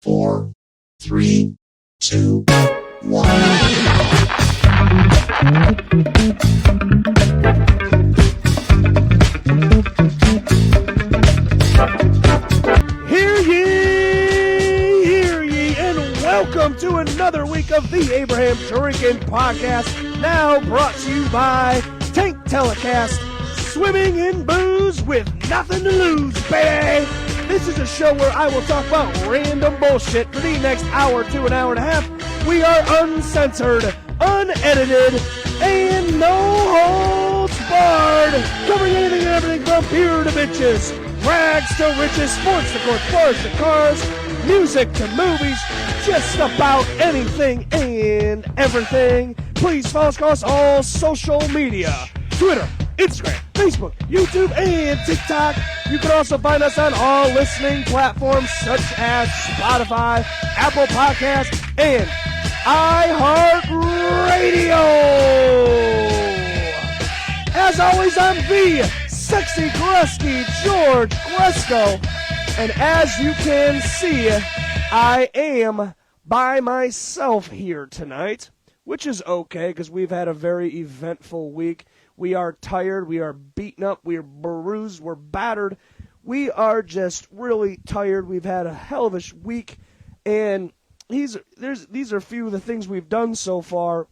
4, 3, 2, 1. Hear ye, and welcome to another week of the Abraham Drinking Podcast, now brought to you by Tank Telecast, swimming in booze with nothing to lose, baby. This is a show where I will talk about random bullshit for the next hour to an hour and a half. We are uncensored, unedited, and no holds barred, covering anything and everything from beer to bitches, rags to riches, sports to court, bars to cars, music to movies, just about anything and everything. Please follow us across all social media, Twitter, Instagram, Facebook, YouTube, and TikTok. You can also find us on all listening platforms such as Spotify, Apple Podcasts, and iHeartRadio. As always, I'm the sexy Gretzky, George Gresco, and as you can see, I am by myself here tonight, which is okay because we've had a very eventful week. We are tired, we are beaten up, we are bruised, we're battered. We are just really tired. We've had a hell of a week, and these are a few of the things we've done so far.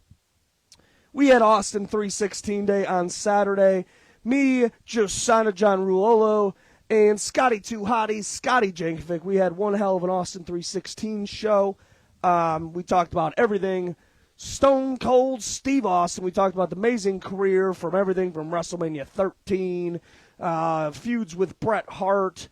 We had Austin 316 Day on Saturday. Me, Josana John Ruolo, and Scotty Two Hotties, Scotty Jankovic. We had one hell of an Austin 316 show. We talked about everything. Stone Cold Steve Austin. We talked about the amazing career from everything from WrestleMania 13, feuds with Bret Hart,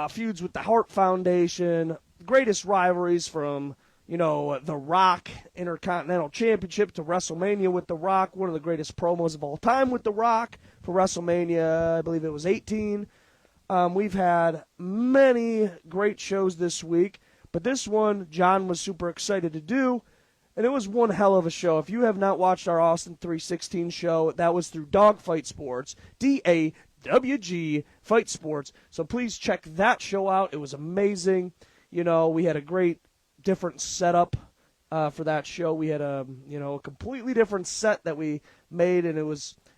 feuds with the Hart Foundation, greatest rivalries from, The Rock Intercontinental Championship to WrestleMania with The Rock, one of the greatest promos of all time with The Rock for WrestleMania, I believe it was 18. We've had many great shows this week, but this one John was super excited to do. And it was one hell of a show. If you have not watched our Austin 316 show, that was through Dogfight Sports, DAWG Fight Sports. So please check that show out. It was amazing. We had a great different setup for that show. We had a completely different set that we made, and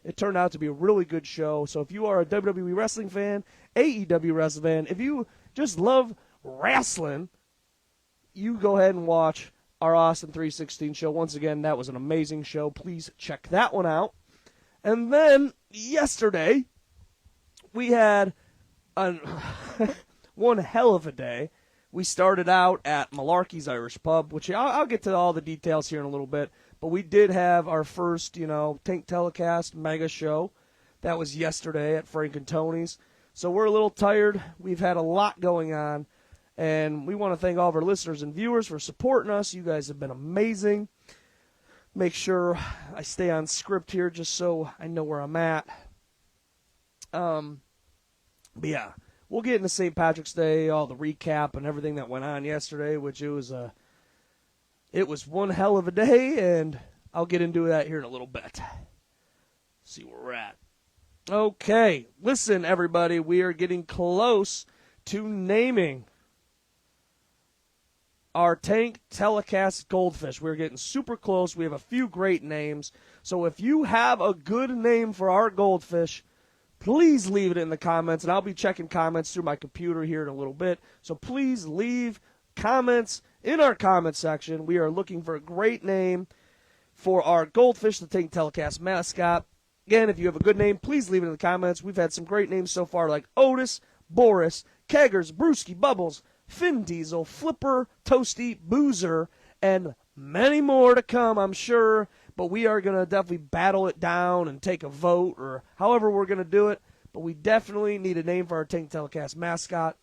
it turned out to be a really good show. So if you are a WWE wrestling fan, AEW wrestling fan, if you just love wrestling, you go ahead and watch our Austin 316 show. Once again, that was an amazing show. Please check that one out. And then yesterday, we had one hell of a day. We started out at Malarkey's Irish Pub, which I'll get to all the details here in a little bit. But we did have our first, Tank Telecast mega show. That was yesterday at Frank and Tony's. So we're a little tired. We've had a lot going on. And we want to thank all of our listeners and viewers for supporting us. You guys have been amazing. Make sure I stay on script here just so I know where I'm at. But yeah, we'll get into St. Patrick's Day, all the recap and everything that went on yesterday, which it was one hell of a day, and I'll get into that here in a little bit. See where we're at. Okay, listen, everybody, we are getting close to naming our Tank Telecast Goldfish. We're getting super close. We have a few great names. So if you have a good name for our goldfish, please leave it in the comments. And I'll be checking comments through my computer here in a little bit. So please leave comments in our comment section. We are looking for a great name for our goldfish, the Tank Telecast mascot. Again, if you have a good name, please leave it in the comments. We've had some great names so far like Otis, Boris, Keggers, Brewski, Bubbles, Finn Diesel, Flipper, Toasty, Boozer, and many more to come, I'm sure. But we are going to definitely battle it down and take a vote or however we're going to do it. But we definitely need a name for our Tank Telecast mascot.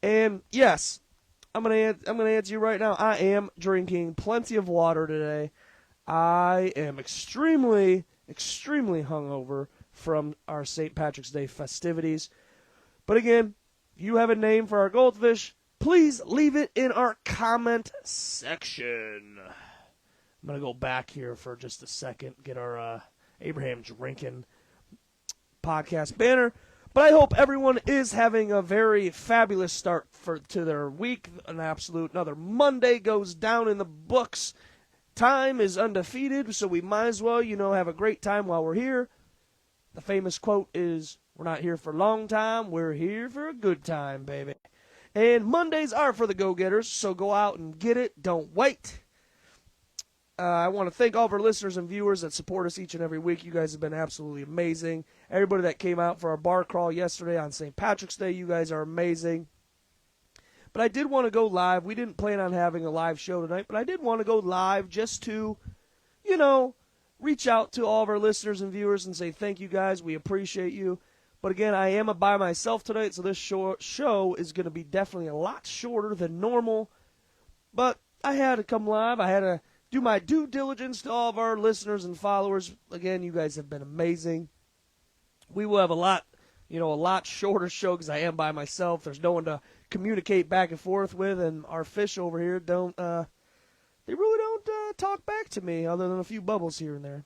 And yes, I'm going to answer you right now. I am drinking plenty of water today. I am extremely, extremely hungover from our St. Patrick's Day festivities. But again, if you have a name for our goldfish, please leave it in our comment section. I'm going to go back here for just a second, get our Abraham Drinking Podcast banner. But I hope everyone is having a very fabulous start to their week. Another Monday goes down in the books. Time is undefeated, so we might as well, have a great time while we're here. The famous quote is, we're not here for a long time, we're here for a good time, baby. And Mondays are for the go-getters, so go out and get it. Don't wait. I want to thank all of our listeners and viewers that support us each and every week. You guys have been absolutely amazing. Everybody that came out for our bar crawl yesterday on St. Patrick's Day, you guys are amazing. But I did want to go live. We didn't plan on having a live show tonight, but I did want to go live just to, reach out to all of our listeners and viewers and say thank you guys. We appreciate you. But again, I am by myself tonight, so this show is going to be definitely a lot shorter than normal. But I had to come live. I had to do my due diligence to all of our listeners and followers. Again, you guys have been amazing. We will have a lot shorter show because I am by myself. There's no one to communicate back and forth with, and our fish over here they really don't talk back to me other than a few bubbles here and there.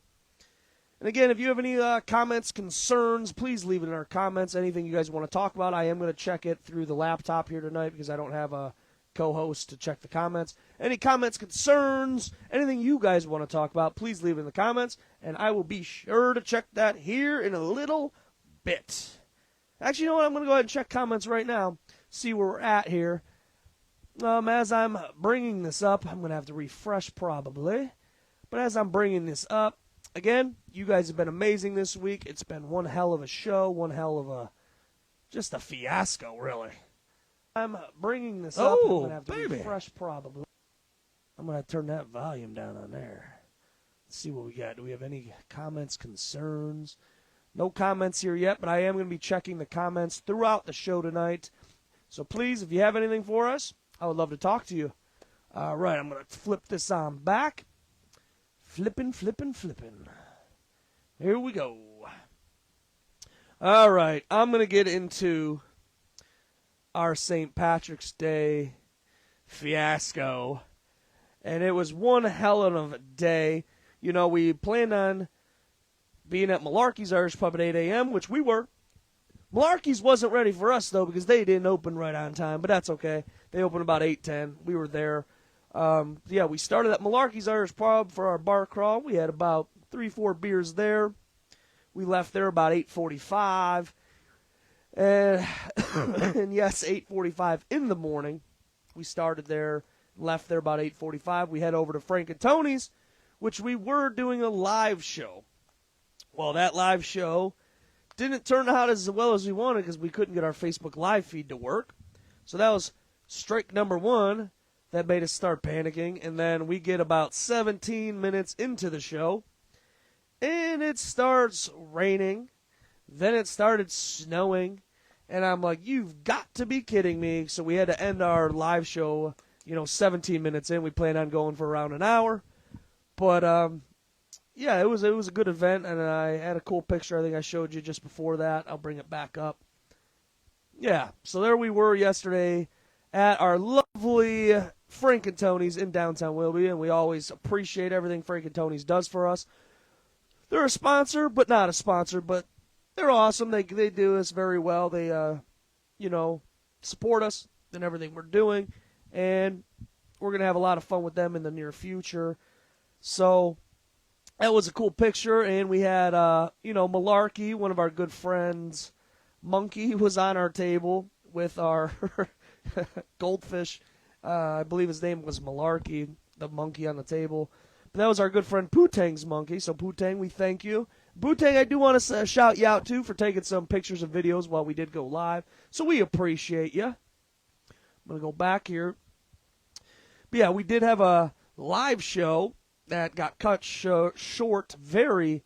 And again, if you have any comments, concerns, please leave it in our comments. Anything you guys want to talk about, I am going to check it through the laptop here tonight because I don't have a co-host to check the comments. Any comments, concerns, anything you guys want to talk about, please leave it in the comments, and I will be sure to check that here in a little bit. Actually, you know what? I'm going to go ahead and check comments right now, see where we're at here. As I'm bringing this up, I'm going to have to refresh probably, but as I'm bringing this up, again, you guys have been amazing this week. It's been one hell of a show, one hell of just a fiasco, really. I'm bringing this up. I'm going to have to refresh probably. I'm going to turn that volume down on there. Let's see what we got. Do we have any comments, concerns? No comments here yet, but I am going to be checking the comments throughout the show tonight. So please, if you have anything for us, I would love to talk to you. All right, I'm going to flip this on back. Flipping. Here we go. All right, I'm going to get into our St. Patrick's Day fiasco. And it was one hell of a day. We planned on being at Malarkey's Irish Pub at 8 a.m., which we were. Malarkey's wasn't ready for us, though, because they didn't open right on time, but that's okay. They opened about 8:10. We were there. We started at Malarkey's Irish Pub for our bar crawl. We had about 3-4 beers there. We left there about 8:45. And yes, 8:45 in the morning. We started there, left there about 8:45. We head over to Frank and Tony's, which we were doing a live show. Well, that live show didn't turn out as well as we wanted because we couldn't get our Facebook live feed to work. So that was strike number one. That made us start panicking. And then we get about 17 minutes into the show, and it starts raining. Then it started snowing. And I'm like, you've got to be kidding me. So we had to end our live show, 17 minutes in. We planned on going for around an hour. But, it was a good event, and I had a cool picture I think I showed you just before that. I'll bring it back up. Yeah, so there we were yesterday at our lovely Frank and Tony's in downtown Willoughby, and we always appreciate everything Frank and Tony's does for us. They're a sponsor, but not a sponsor, but they're awesome. They do us very well. They, support us in everything we're doing, and we're going to have a lot of fun with them in the near future. So that was a cool picture, and we had, Malarkey, one of our good friends, Monkey, was on our table with our goldfish. I believe his name was Malarkey, the monkey on the table. But that was our good friend Pootang's monkey, so Pootang, we thank you. Bootang, I do want to shout you out, too, for taking some pictures and videos while we did go live. So we appreciate you. I'm going to go back here. But yeah, we did have a live show that got cut short very,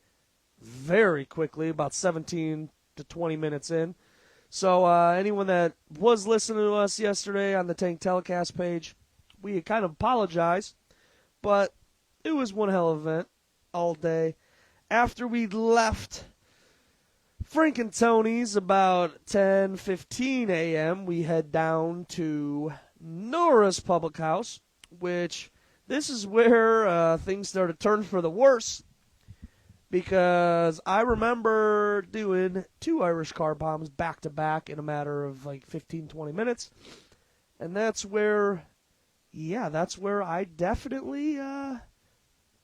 very quickly, about 17 to 20 minutes in. So anyone that was listening to us yesterday on the Tank Telecast page, we kind of apologize. But it was one hell of an event all day. After we left Frank and Tony's about 10:15 a.m., we head down to Nora's Public House, which this is where things started to turn for the worse. because I remember doing 2 Irish car bombs back to back in a matter of like 15, 20 minutes. And that's where I definitely,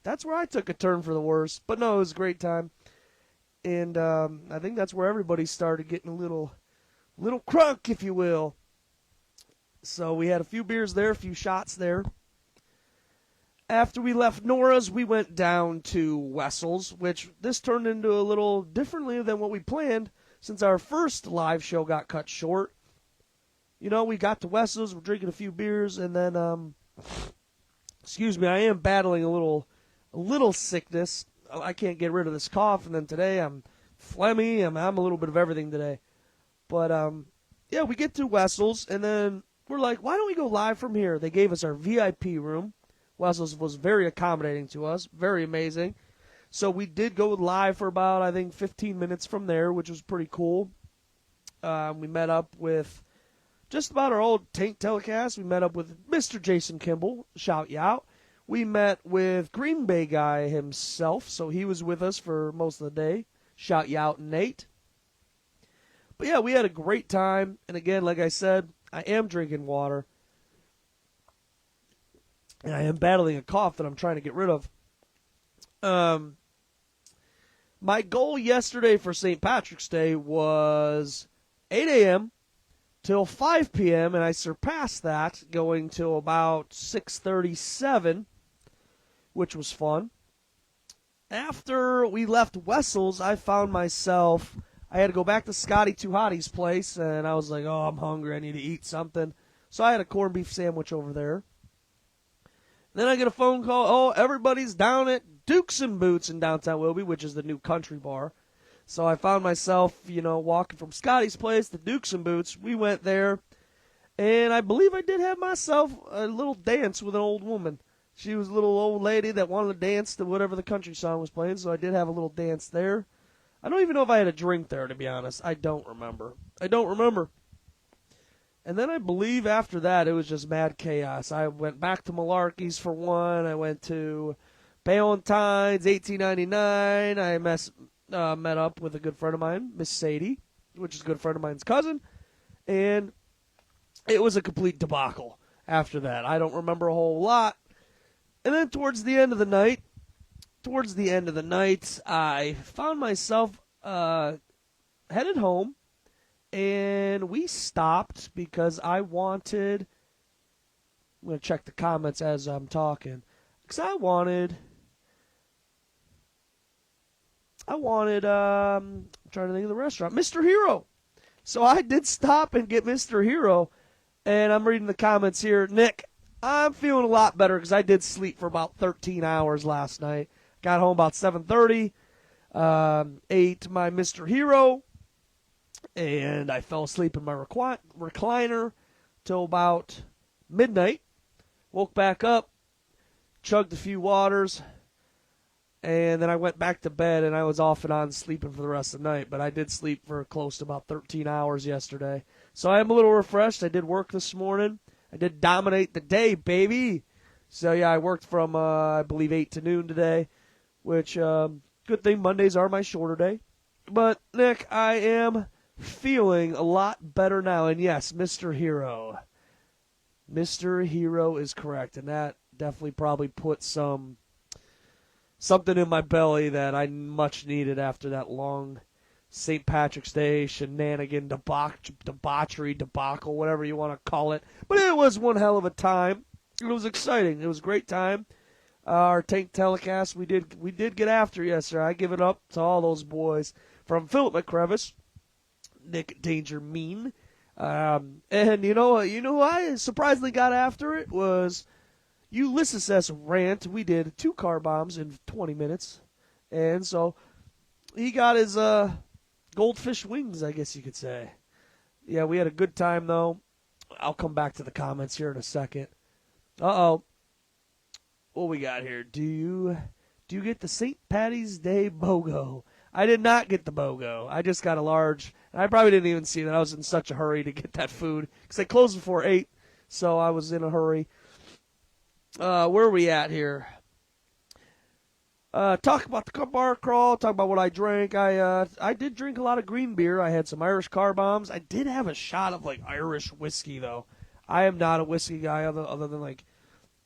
that's where I took a turn for the worse. But no, it was a great time. And I think that's where everybody started getting a little crunk, if you will. So we had a few beers there, a few shots there. After we left Nora's, we went down to Wessel's, which this turned into a little differently than what we planned since our first live show got cut short. You know, we got to Wessel's, we're drinking a few beers, and then, excuse me, I am battling a little sickness. I can't get rid of this cough, and then today I'm phlegmy, I'm a little bit of everything today. But, yeah, we get to Wessel's, and then we're like, why don't we go live from here? They gave us our VIP room. Wessel's was very accommodating to us, very amazing. So we did go live for about, I think, 15 minutes from there, which was pretty cool. We met up with just about our old Tank telecast. We met up with Mr. Jason Kimball, shout you out. We met with Green Bay guy himself, so he was with us for most of the day. Shout you out, Nate. But yeah, we had a great time. And again, like I said, I am drinking water. And I am battling a cough that I'm trying to get rid of. My goal yesterday for St. Patrick's Day was 8 a.m. till 5 p.m., and I surpassed that, going till about 6:37, which was fun. After we left Wessel's, I found myself, I had to go back to Scotty Too Hottie's place, and I was like, oh, I'm hungry, I need to eat something. So I had a corned beef sandwich over there. Then I get a phone call, oh, everybody's down at Dukes and Boots in downtown Wilby, which is the new country bar. So I found myself, walking from Scotty's place to Dukes and Boots. We went there, and I believe I did have myself a little dance with an old woman. She was a little old lady that wanted to dance to whatever the country song was playing, so I did have a little dance there. I don't even know if I had a drink there, to be honest. I don't remember. And then I believe after that, it was just mad chaos. I went back to Malarkey's for one. I went to Ballantyne's, 1899. I met up with a good friend of mine, Miss Sadie, which is a good friend of mine's cousin. And it was a complete debacle after that. I don't remember a whole lot. And then towards the end of the night, I found myself headed home. And we stopped because I'm going to check the comments as I'm talking. Because I'm trying to think of the restaurant, Mr. Hero. So I did stop and get Mr. Hero. And I'm reading the comments here. Nick, I'm feeling a lot better because I did sleep for about 13 hours last night. Got home about 7:30. Ate my Mr. Hero. And I fell asleep in my recliner till about midnight. Woke back up, chugged a few waters, and then I went back to bed, and I was off and on sleeping for the rest of the night. But I did sleep for close to about 13 hours yesterday. So I am a little refreshed. I did work this morning. I did dominate the day, baby. So, yeah, I worked from, I believe, 8 to noon today, which, good thing Mondays are my shorter day. But, Nick, I am feeling a lot better now. And yes, Mr. Hero. Mr. Hero is correct. And that definitely probably put something in my belly that I much needed after that long St. Patrick's Day shenanigan, debauchery, debacle, whatever you want to call it. But it was one hell of a time. It was exciting. It was a great time. Our Tank telecast, we did get after yesterday. I give it up to all those boys from Philip McCrevis, Nick Danger Mean. And you know who I surprisingly got after it was Ulysses S. Rant. We did 2 car bombs in 20 minutes. And so he got his goldfish wings, I guess you could say. Yeah, we had a good time, though. I'll come back to the comments here in a second. Uh-oh. What we got here? Do you get the St. Patty's Day BOGO? I did not get the BOGO. I just got a large. And I probably didn't even see that. I was in such a hurry to get that food because they closed before 8, so I was in a hurry. Where are we at here? Talk about the bar crawl, talk about what I drank. I did drink a lot of green beer. I had some Irish car bombs. I did have a shot of, like, Irish whiskey, though. I am not a whiskey guy other than, like,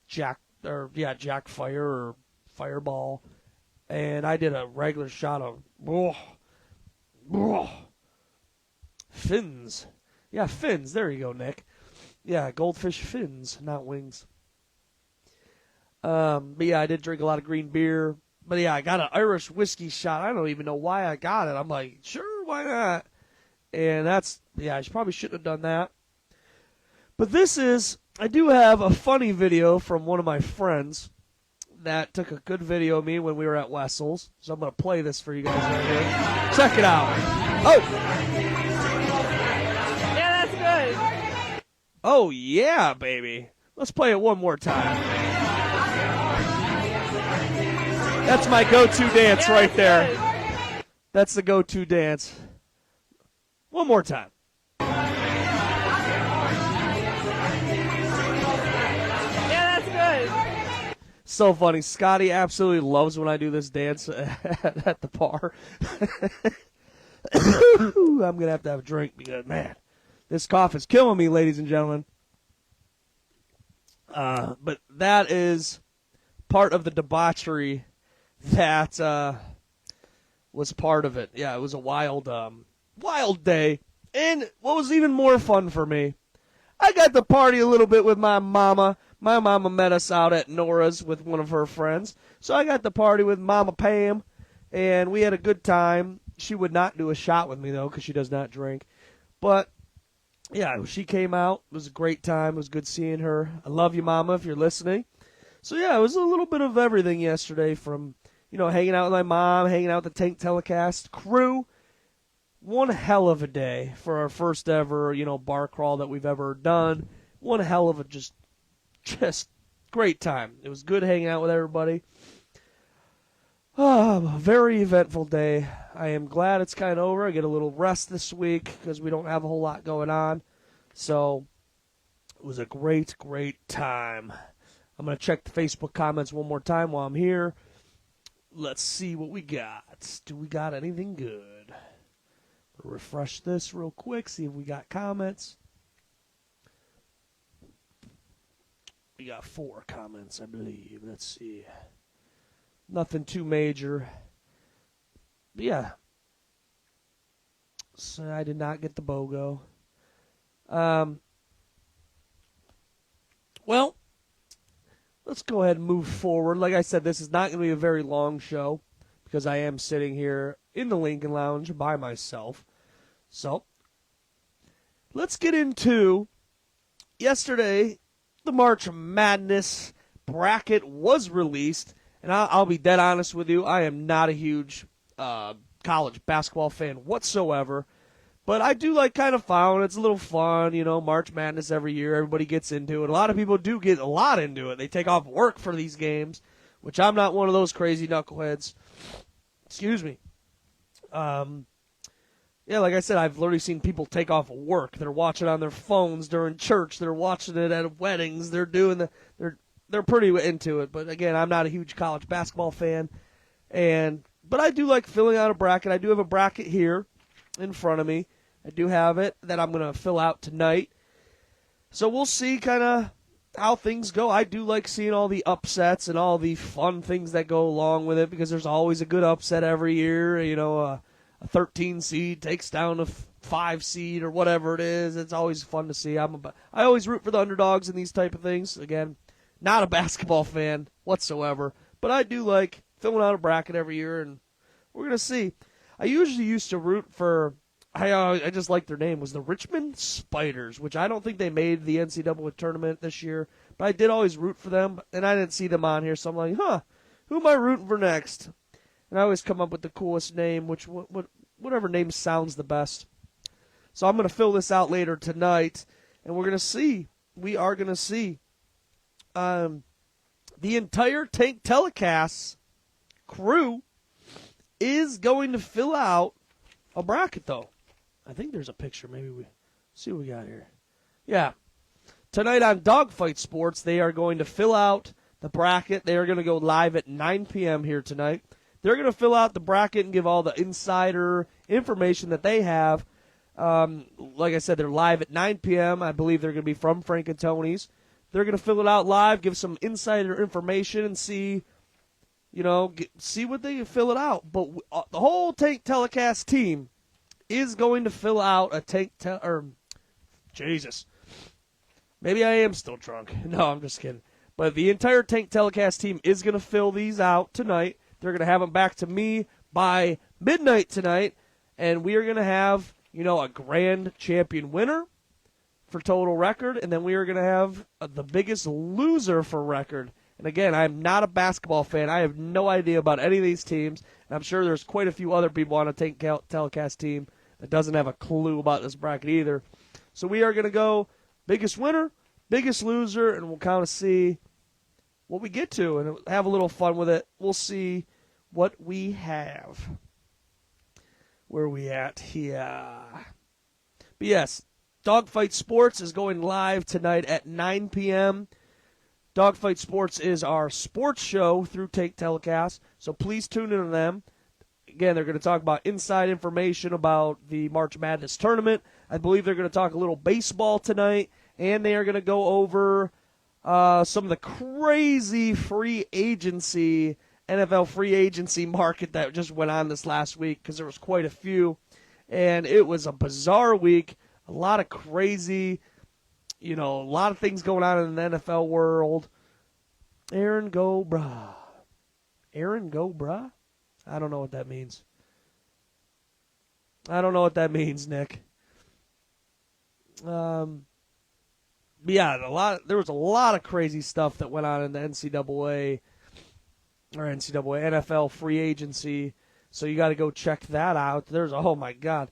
Jack Fire or Fireball. And I did a regular shot of fins. Yeah, fins. There you go, Nick. Yeah, goldfish fins, not wings. But yeah, I did drink a lot of green beer. But yeah, I got an Irish whiskey shot. I don't even know why I got it. I'm like, sure, why not? And I probably shouldn't have done that. But I do have a funny video from one of my friends that took a good video of me when we were at Wessel's. So I'm going to play this for you guys right here. Check it out. Oh! Yeah, that's good. Oh, yeah, baby. Let's play it one more time. That's my go-to dance right there. Good. That's the go-to dance. One more time. Yeah, that's good. So funny. Scotty absolutely loves when I do this dance at the bar. I'm going to have a drink because, man, this cough is killing me, ladies and gentlemen. But that is part of the debauchery that was part of it. Yeah, it was a wild day. And what was even more fun for me, I got to party a little bit with my mama. My mama met us out at Nora's with one of her friends. So I got to party with Mama Pam, and we had a good time. She would not do a shot with me, though, because she does not drink. But, yeah, she came out. It was a great time. It was good seeing her. I love you, Mama, if you're listening. So, yeah, it was a little bit of everything yesterday from, hanging out with my mom, hanging out with the Tank Telecast crew. One hell of a day for our first ever, bar crawl that we've ever done. One hell of a just great time. It was good hanging out with everybody. Oh, a very eventful day. I am glad it's kind of over. I get a little rest this week because we don't have a whole lot going on. So it was a great, great time. I'm going to check the Facebook comments one more time while I'm here. Let's see what we got. Do we got anything good? Refresh this real quick, see if we got comments. We got 4 comments, I believe. Let's see. Nothing too major. But yeah. So I did not get the BOGO. Well, let's go ahead and move forward. Like I said, this is not going to be a very long show because I am sitting here in the Lincoln Lounge by myself. So, let's get into yesterday. The March Madness bracket was released, and I'll be dead honest with you. I am not a huge college basketball fan whatsoever, but I do like kind of following. It's a little fun, March Madness every year. Everybody gets into it. A lot of people do get a lot into it. They take off work for these games, which I'm not one of those crazy knuckleheads. Excuse me. Yeah, like I said, I've literally seen people take off work. They're watching on their phones during church. They're watching it at weddings. They're pretty into it. But again, I'm not a huge college basketball fan, but I do like filling out a bracket. I do have a bracket here in front of me. I do have it that I'm going to fill out tonight. So we'll see kind of how things go. I do like seeing all the upsets and all the fun things that go along with it because there's always a good upset every year. A 13 seed takes down a 5 seed or whatever it is. It's always fun to see. I always root for the underdogs in these type of things. Again, not a basketball fan whatsoever, but I do like filling out a bracket every year, and we're going to see. I usually used to root for, I just like their name, was the Richmond Spiders, which I don't think they made the NCAA tournament this year, but I did always root for them, and I didn't see them on here, so I'm like, who am I rooting for next? And I always come up with the coolest name, whatever name sounds the best. So I'm going to fill this out later tonight, and we're going to see. We are going to see. The entire Tank Telecast crew is going to fill out a bracket, though. I think there's a picture. Maybe we see what we got here. Yeah. Tonight on Dogfight Sports, they are going to fill out the bracket. They are going to go live at 9 p.m. here tonight. They're going to fill out the bracket and give all the insider information that they have. Like I said, they're live at 9 p.m. I believe they're going to be from Frank and Tony's. They're going to fill it out live, give some insider information, and see what they fill it out. But the whole Tank Telecast team is going to fill out a Jesus. Maybe I am still drunk. No, I'm just kidding. But the entire Tank Telecast team is going to fill these out tonight. They're going to have them back to me by midnight tonight, and we are going to have, a grand champion winner for total record, and then we are going to have the biggest loser for record. And again, I'm not a basketball fan. I have no idea about any of these teams, and I'm sure there's quite a few other people on a Tank Telecast team that doesn't have a clue about this bracket either. So we are going to go biggest winner, biggest loser, and we'll kind of see what we get to and have a little fun with it. We'll see what we have. Where are we at here? But yes, Dogfight Sports is going live tonight at 9 p.m. Dogfight Sports is our sports show through Tank Telecast, so please tune in to them. Again, they're going to talk about inside information about the March Madness tournament. I believe they're going to talk a little baseball tonight, and they are going to go over some of the crazy NFL free agency market that just went on this last week, because there was quite a few, and it was a bizarre week. A lot of crazy, a lot of things going on in the NFL world. Aaron go brah. I don't know what that means. Nick. But yeah, there was a lot of crazy stuff that went on in the NCAA NFL free agency. So you got to go check that out. Oh my God.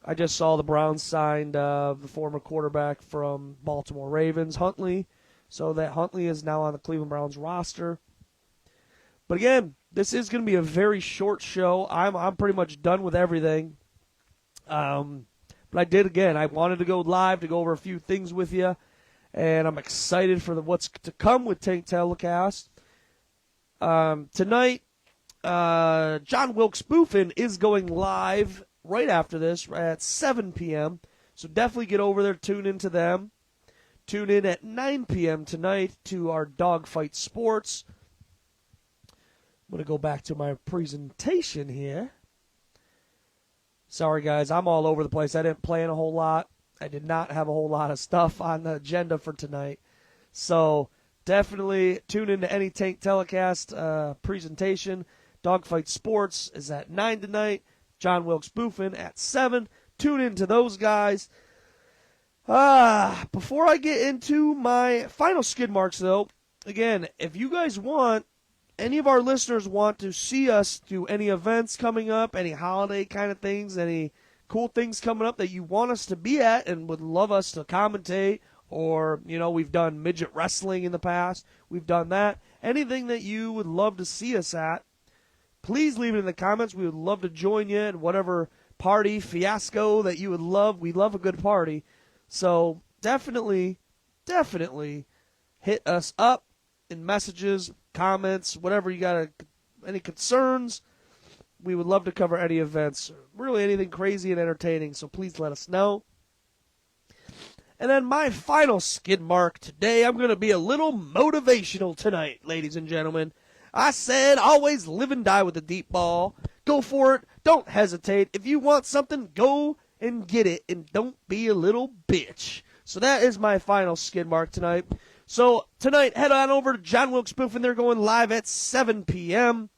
I just saw the Browns signed the former quarterback from Baltimore Ravens, Huntley. So that Huntley is now on the Cleveland Browns roster. But again, this is going to be a very short show. I'm pretty much done with everything. But I wanted to go live to go over a few things with you. And I'm excited for what's to come with Tank Telecast. Tonight, John Wilkes Boofen is going live right after this at 7 p.m. So definitely get over there, tune into them. Tune in at 9 p.m. tonight to our Dogfight Sports. I'm going to go back to my presentation here. Sorry, guys, I'm all over the place. I didn't plan a whole lot. I did not have a whole lot of stuff on the agenda for tonight. So definitely tune into any Tank Telecast presentation. Dogfight Sports is at 9 tonight. John Wilkes Boofen at 7. Tune into those guys. Before I get into my final skid marks, though, again, if you guys want, any of our listeners want to see us do any events coming up, any holiday kind of things, any cool things coming up that you want us to be at and would love us to commentate, or, we've done midget wrestling in the past. We've done that. Anything that you would love to see us at, please leave it in the comments. We would love to join you in whatever party, fiasco that you would love. We love a good party. So definitely hit us up in messages, comments, whatever you got, any concerns. We would love to cover any events, really anything crazy and entertaining, so please let us know. And then my final skid mark today, I'm going to be a little motivational tonight, ladies and gentlemen. I said always live and die with a deep ball. Go for it. Don't hesitate. If you want something, go and get it, and don't be a little bitch. So that is my final skid mark tonight. So tonight, head on over to John Wilkes Boofen. They're going live at 7 p.m.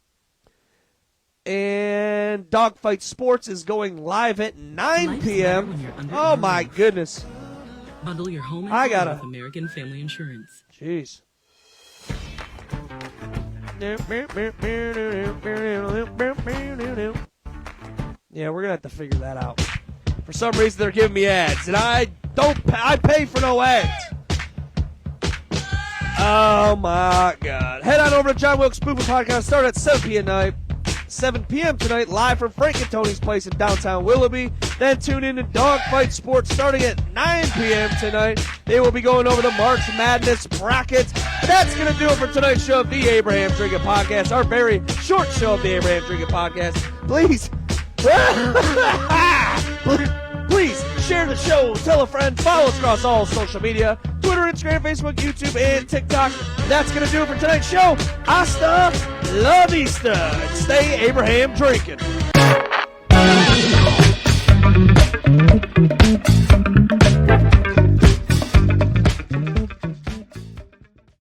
And Dogfight Sports is going live at 9 p.m. Oh, my goodness. Bundle your home and with American Family Insurance. Jeez. Yeah, we're going to have to figure that out. For some reason, they're giving me ads, and I pay for no ads. Oh, my God. Head on over to John Wilkes Boofen Podcast. Start at 7 p.m. 7 p.m. tonight, live from Frank and Tony's place in downtown Willoughby. Then tune in to Dogfight Sports starting at 9 p.m. tonight. They will be going over the March Madness brackets. But that's going to do it for tonight's show of the Abraham Drinking Podcast, our very short show of the Abraham Drinking Podcast. Please, please share the show, tell a friend, follow us across all social media, Twitter, Instagram, Facebook, YouTube, and TikTok. That's going to do it for tonight's show. Hasta la vista. Stay Abraham drinking.